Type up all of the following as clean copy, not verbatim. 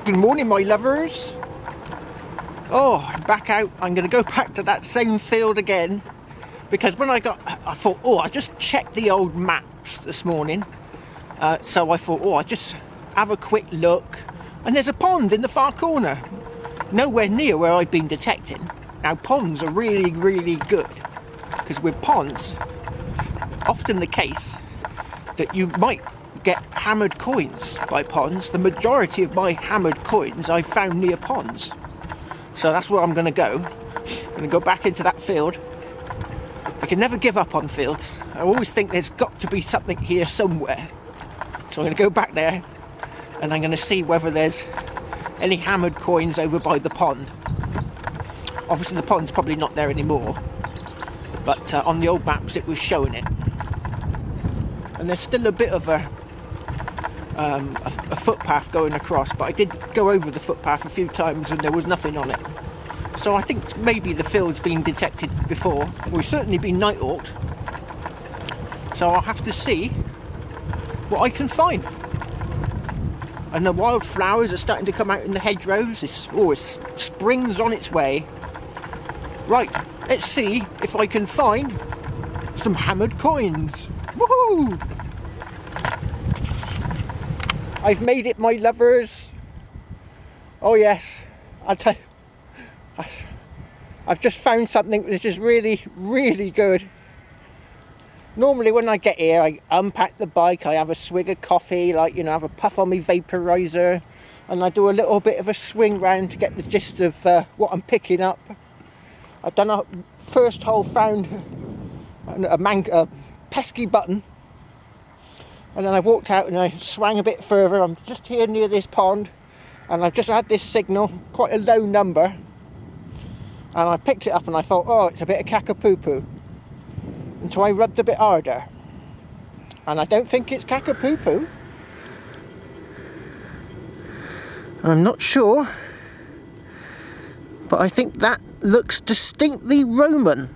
Good morning, my lovers. Oh, I'm back out. I'm going to go back to that same field again because when I thought, oh, I just checked the old maps this morning. So I thought, oh, I just have a quick look. And there's a pond in the far corner. Nowhere near where I've been detecting. Now, ponds are really, really good because with ponds, often the case that you might get hammered coins by ponds. The majority of my hammered coins I've found near ponds. So that's where I'm going to go. I'm going to go back into that field. I can never give up on fields. I always think there's got to be something here somewhere. So I'm going to go back there and I'm going to see whether there's any hammered coins over by the pond. Obviously the pond's probably not there anymore, but on the old maps it was showing it. And there's still a bit of a footpath going across, but I did go over the footpath a few times and there was nothing on it. So I think maybe the field's been detected before. We've certainly been night hawked. So I'll have to see what I can find. And the wildflowers are starting to come out in the hedgerows. It's spring's on its way. Right, let's see if I can find some hammered coins. Woohoo! I've made it, my lovers. Oh yes, I'll tell you, I've just found something which is really, really good. Normally when I get here, I unpack the bike, I have a swig of coffee, like, you know, have a puff on my vaporizer, and I do a little bit of a swing round to get the gist of what I'm picking up. I've done a first hole, found a pesky button. And then I walked out and I swang a bit further. I'm just here near this pond and I've just had this signal, quite a low number. And I picked it up and I thought, oh, it's a bit of caca-poo-poo. And so I rubbed a bit harder. And I don't think it's caca-poo-poo. I'm not sure. But I think that looks distinctly Roman.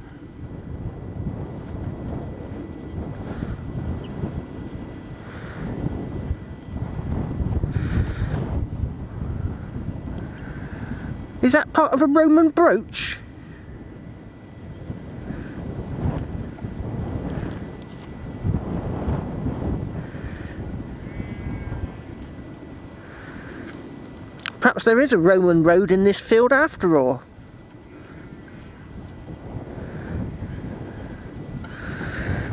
Is that part of a Roman brooch? Perhaps there is a Roman road in this field after all.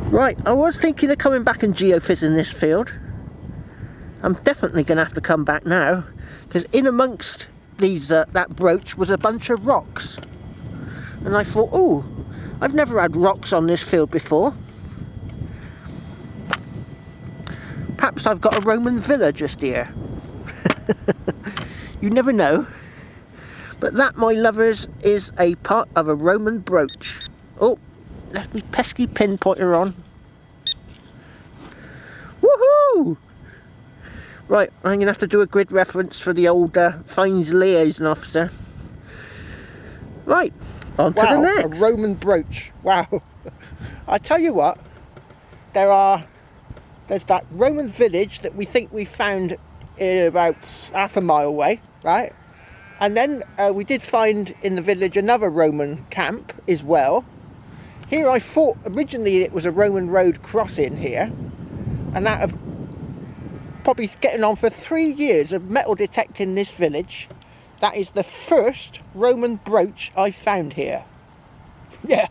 Right, I was thinking of coming back and geophysing this field. I'm definitely going to have to come back now, because in amongst these that brooch was a bunch of rocks, and I thought, oh, I've never had rocks on this field before. Perhaps I've got a Roman villa just here. You never know. But that, my lovers, is a part of a Roman brooch. Oh, left me pesky pinpointer on. Woohoo! Right, I'm going to have to do a grid reference for the old Fines Liaison Officer. Right, on to the next. A Roman brooch. Wow. I tell you what, there's that Roman village that we think we found about half a mile away, right? And then we did find in the village another Roman camp as well. Here I thought originally it was a Roman road crossing here, and that of probably getting on for 3 years of metal detecting this village. That is the first Roman brooch I found here. Yeah.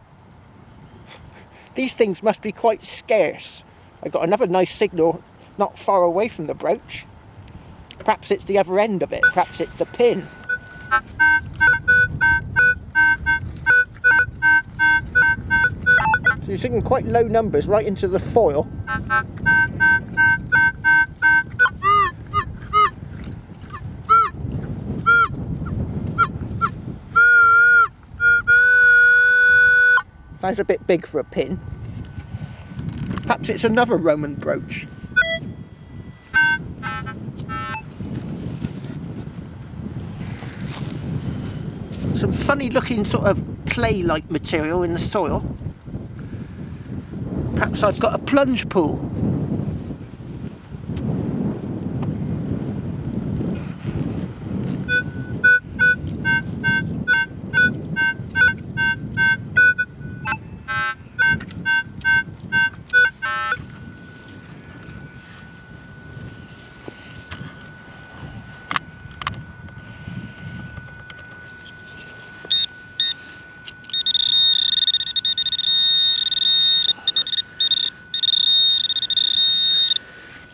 These things must be quite scarce. I got another nice signal not far away from the brooch. Perhaps it's the other end of it. Perhaps it's the pin. So you're seeing quite low numbers right into the foil. Sounds a bit big for a pin. Perhaps it's another Roman brooch. Some funny looking sort of clay-like material in the soil. Perhaps I've got a plunge pool.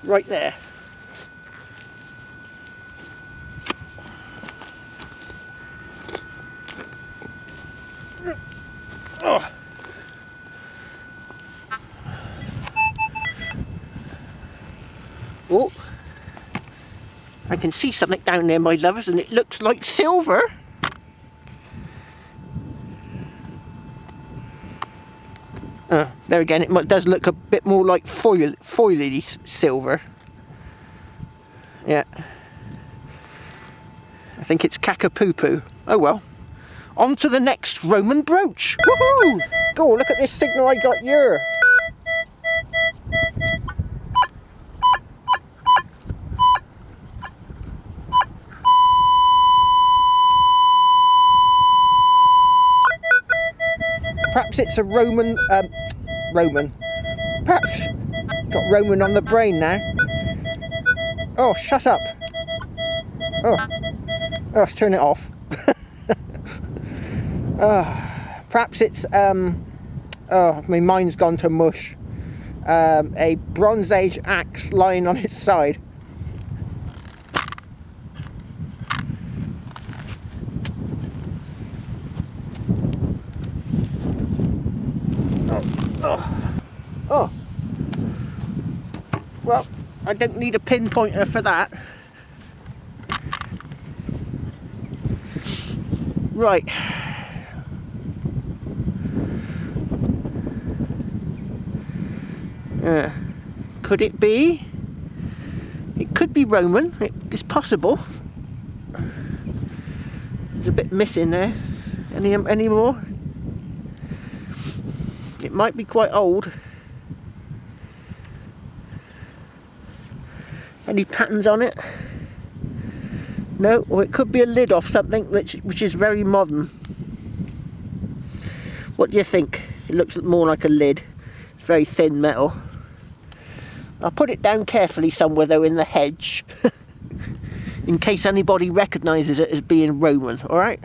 right there. Oh. Oh, I can see something down there, my lovers, and it looks like silver. There again, it does look a bit more like foily silver. Yeah. I think it's caca-poo-poo. Oh well. On to the next Roman brooch. Woohoo! Go, look at this signal I got here. Perhaps it's a Roman, perhaps, got Roman on the brain now. Oh, shut up. Oh, let's turn it off. Perhaps it's, oh, my mind's gone to mush. A Bronze Age axe lying on its side. Oh, well, I don't need a pinpointer for that. Right. Could it be? It could be Roman. It's possible. There's a bit missing there. Any more? It might be quite old. Any patterns on it? No, or it could be a lid off something which is very modern. What do you think? It looks more like a lid. It's very thin metal. I'll put it down carefully somewhere though in the hedge in case anybody recognises it as being Roman, alright?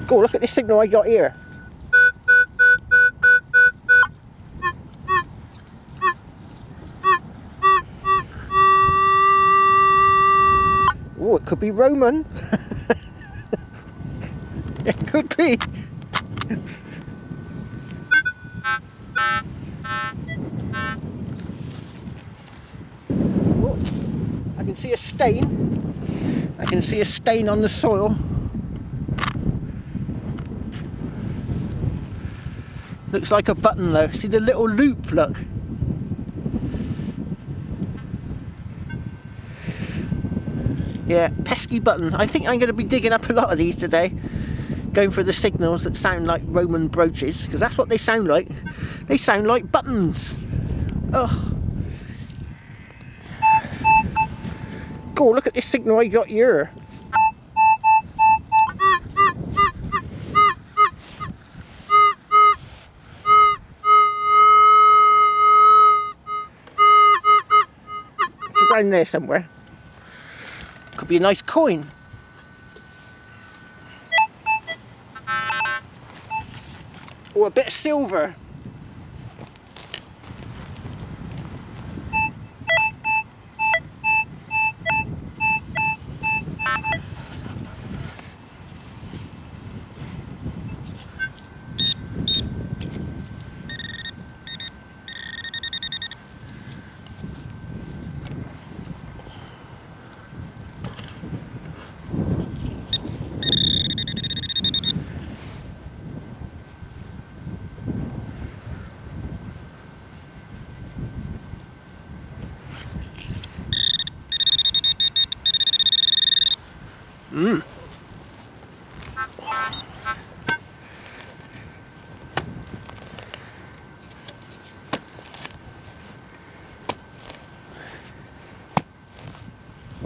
Go, look at this signal I got here. Oh, it could be Roman. It could be. Oh, I can see a stain. I can see a stain on the soil. Looks like a button though. See the little loop, look. Yeah, pesky button. I think I'm going to be digging up a lot of these today. Going for the signals that sound like Roman brooches, because that's what they sound like. They sound like buttons. Ugh. Go, look at this signal I got here. It's around there somewhere. Could be a nice coin. Or a bit of silver.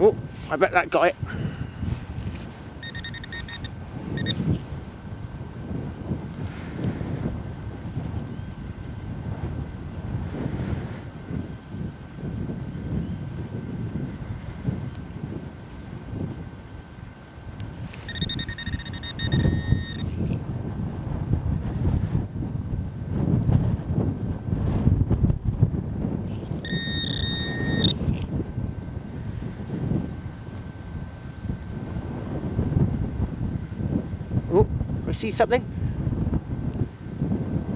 Oh, I bet that got it. see something?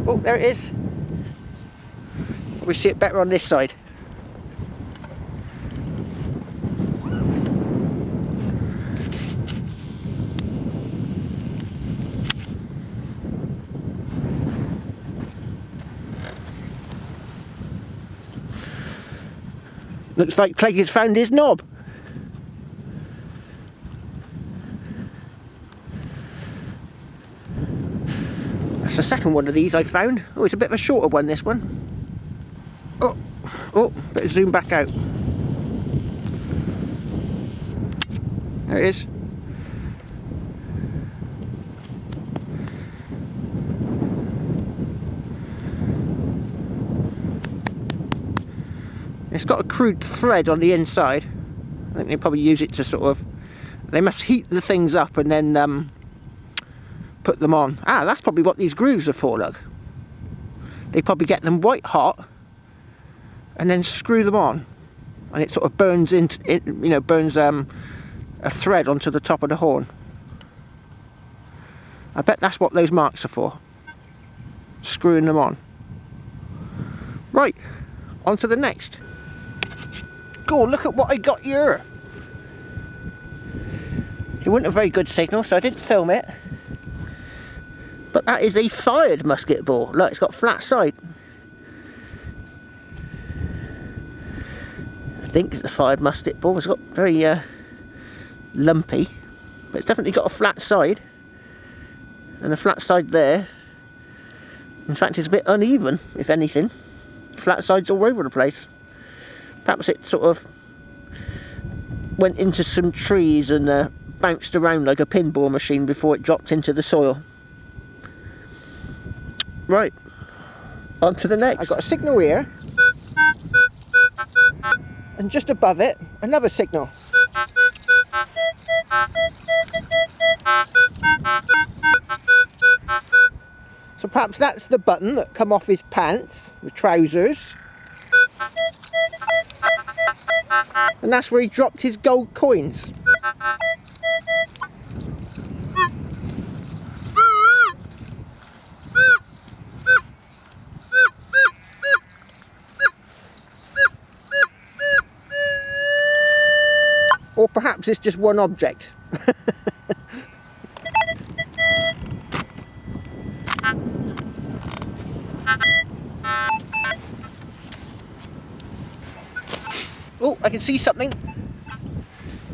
Oh, there it is. We see it better on this side. Looks like Clegg has found his knob. That's the second one of these I found. Oh, it's a bit of a shorter one, this one. Oh, better zoom back out. There it is. It's got a crude thread on the inside. I think they probably use it to sort of... They must heat the things up and then put them on. Ah, that's probably what these grooves are for, look. They probably get them white hot and then screw them on. And it sort of burns burns a thread onto the top of the horn. I bet that's what those marks are for. Screwing them on. Right, on to the next. Go, look at what I got here. It wasn't a very good signal, so I didn't film it. But that is a fired musket ball. Look, it's got flat side. I think it's a fired musket ball. It's got very lumpy, but it's definitely got a flat side. And a flat side there. In fact, it's a bit uneven, if anything. Flat sides all over the place. Perhaps it sort of went into some trees and bounced around like a pinball machine before it dropped into the soil. Right, on to the next. I've got a signal here, and just above it, another signal. So perhaps that's the button that come off his pants, the trousers. And that's where he dropped his gold coins. Or perhaps it's just one object. Oh, I can see something.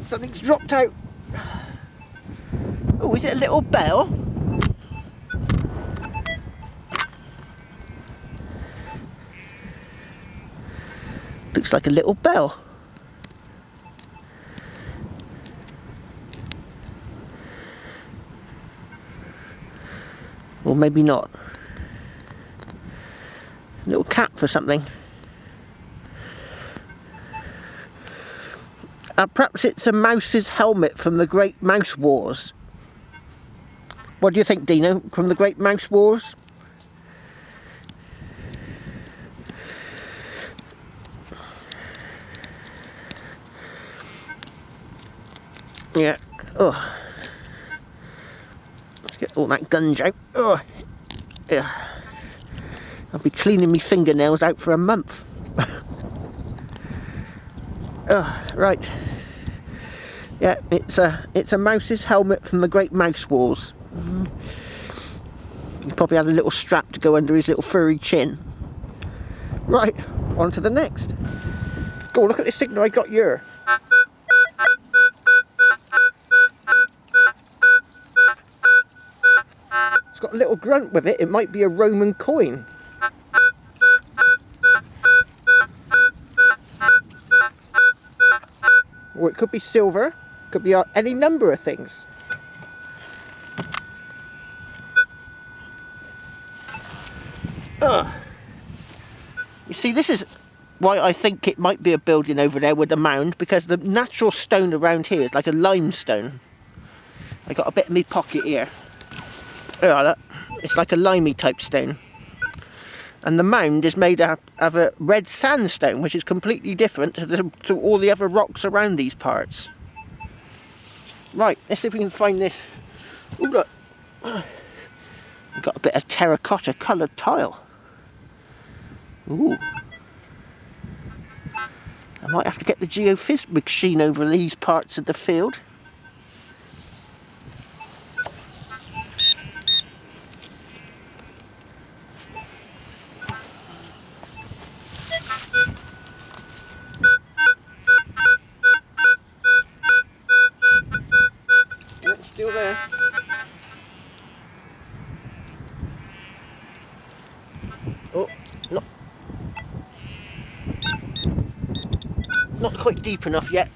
Something's dropped out. Oh, is it a little bell? Looks like a little bell. Or maybe not. A little cap for something. Perhaps it's a mouse's helmet from the Great Mouse Wars. What do you think, Dino? From the Great Mouse Wars? Yeah. Oh. Let's get all that gunge out. Oh. Yeah. I'll be cleaning my fingernails out for a month. Oh, right. Yeah, it's a mouse's helmet from the Great Mouse Wars. He probably had a little strap to go under his little furry chin. Right, on to the next. Go, look at this signal I got here. It's got a little grunt with it. It might be a Roman coin. Or it could be silver. Could be any number of things. You see, this is why I think it might be a building over there with a mound, because the natural stone around here is like a limestone. I got a bit in my pocket here. Look, it's like a limey type stone. And the mound is made of a red sandstone, which is completely different to all the other rocks around these parts. Right, let's see if we can find this. Ooh, look. We've got a bit of terracotta coloured tile. Ooh. I might have to get the geophys machine over these parts of the field. It's still there. Oh, not quite deep enough yet.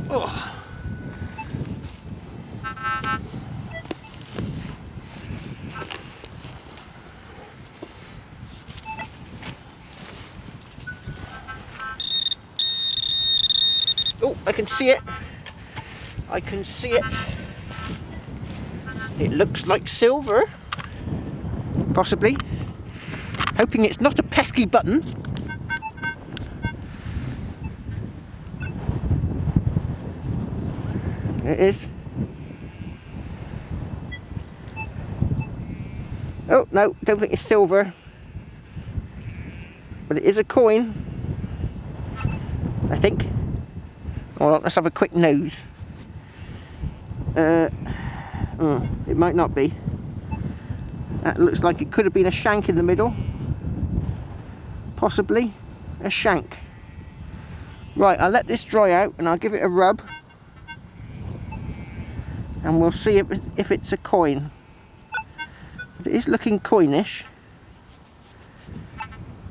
Oh. Oh, I can see it. I can see it. It looks like silver. Possibly. Hoping it's not a pesky button. It is. Oh, no, don't think it's silver. But it is a coin. I think. Well, let's have a quick nose. It might not be. That looks like it could have been a shank in the middle. Possibly a shank. Right, I'll let this dry out and I'll give it a rub. And we'll see if it's a coin. It is looking coinish.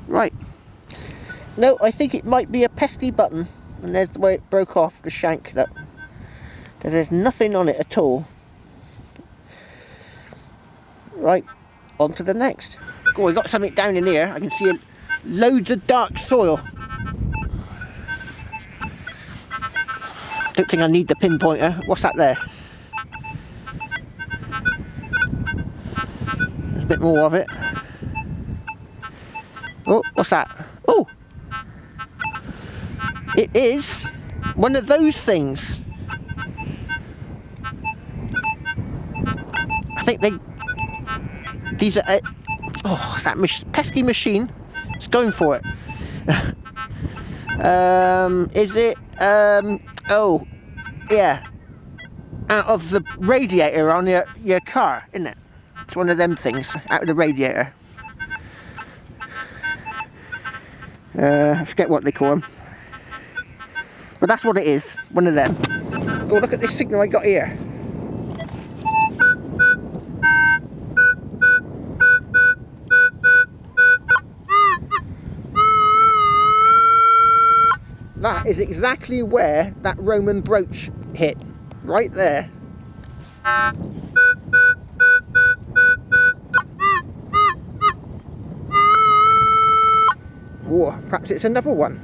Right. No, I think it might be a pesky button. And there's the way it broke off the shank. Look. Because there's nothing on it at all. Right, on to the next. Oh, we got something down in here. I can see loads of dark soil. Don't think I need the pinpointer. What's that there? There's a bit more of it. Oh, what's that? Oh! It is one of those things. I think these are, oh, that pesky machine is going for it. Is it, oh, yeah, out of the radiator on your car, isn't it? It's one of them things, out of the radiator. I forget what they call them. But that's what it is, one of them. Oh, look at this signal I got here. That is exactly where that Roman brooch hit. Right there. Whoa, perhaps it's another one.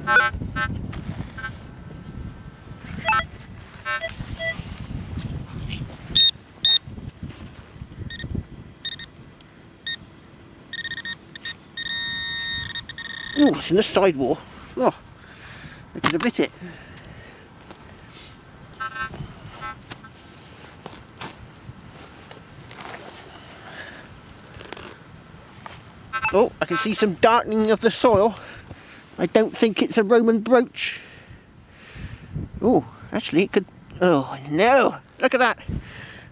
Oh, it's in the sidewall. Oh, I could have hit it. Oh, I can see some darkening of the soil. I don't think it's a Roman brooch. Oh, actually it could... Oh, no! Look at that!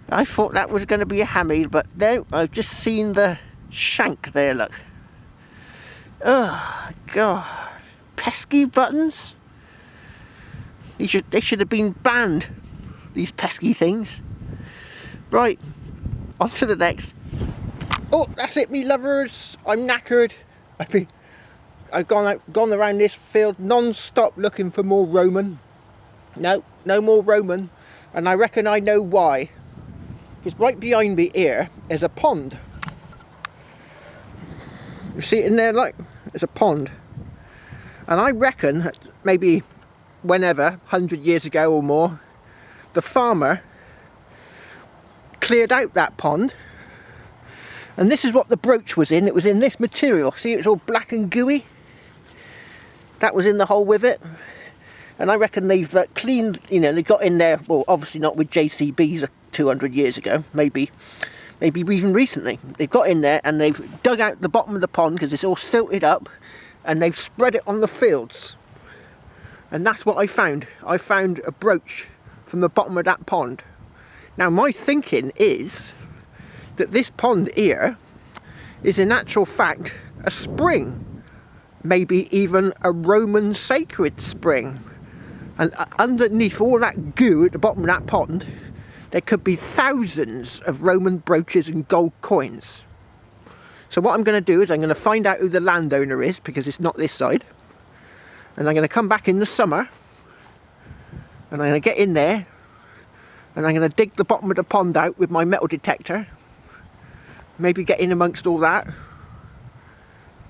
I thought that was going to be a hammy, but no, I've just seen the shank there, look. Oh, God. Pesky buttons? They should have been banned, these pesky things. Right, on to the next. Oh, that's it, me lovers. I'm knackered. I've gone around this field non-stop looking for more Roman. No more Roman. And I reckon I know why. Because right behind me here is a pond. You see it in there, like? There's a pond. And I reckon, maybe whenever, 100 years ago or more, the farmer cleared out that pond. And this is what the brooch was in. It was in this material. See, it's all black and gooey. that was in the hole with it. And I reckon they've cleaned, you know, they got in there, well, obviously not with JCBs 200 years ago, maybe even recently. They've got in there and they've dug out the bottom of the pond because it's all silted up, and they've spread it on the fields. And that's what I found. I found a brooch from the bottom of that pond. Now my thinking is that this pond here is in actual fact a spring, maybe even a Roman sacred spring. And underneath all that goo at the bottom of that pond, there could be thousands of Roman brooches and gold coins. So what I'm going to do is I'm going to find out who the landowner is, because it's not this side. And I'm going to come back in the summer, and I'm going to get in there, and I'm going to dig the bottom of the pond out with my metal detector. Maybe get in amongst all that.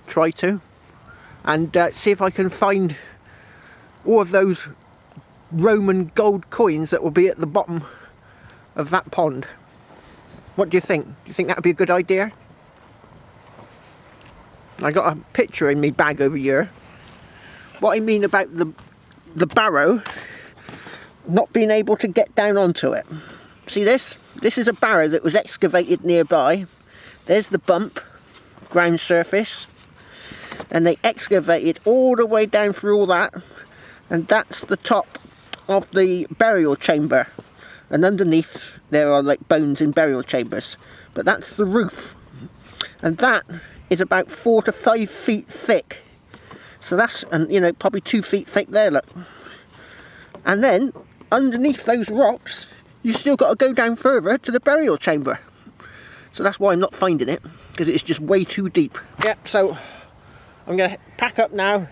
Try to. And see if I can find all of those Roman gold coins that will be at the bottom of that pond. What do you think? Do you think that would be a good idea? I got a picture in my bag over here. What I mean about the barrow not being able to get down onto it. See this? This is a barrow that was excavated nearby. There's the bump, ground surface. And they excavated all the way down through all that. And that's the top of the burial chamber. And underneath there are like bones in burial chambers. But that's the roof. And that is about 4 to 5 feet thick. So that's, and you know, probably 2 feet thick there, look. And then underneath those rocks, you still got to go down further to the burial chamber. So that's why I'm not finding it, because it's just way too deep. Yep, so I'm going to pack up now,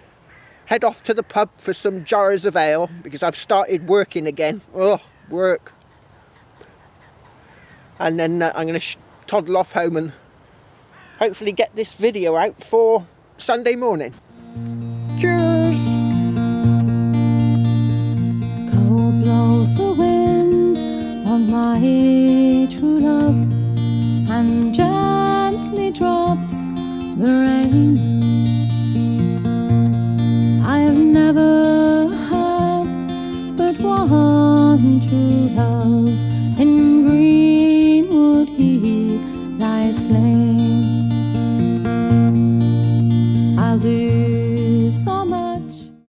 head off to the pub for some jars of ale, because I've started working again. Oh, work. And then I'm going to toddle off home and hopefully get this video out for Sunday morning. Cheers! Cold blows the wind on my true love, and gently drops the rain. I have never had but one true love. In greenwood he lies slain.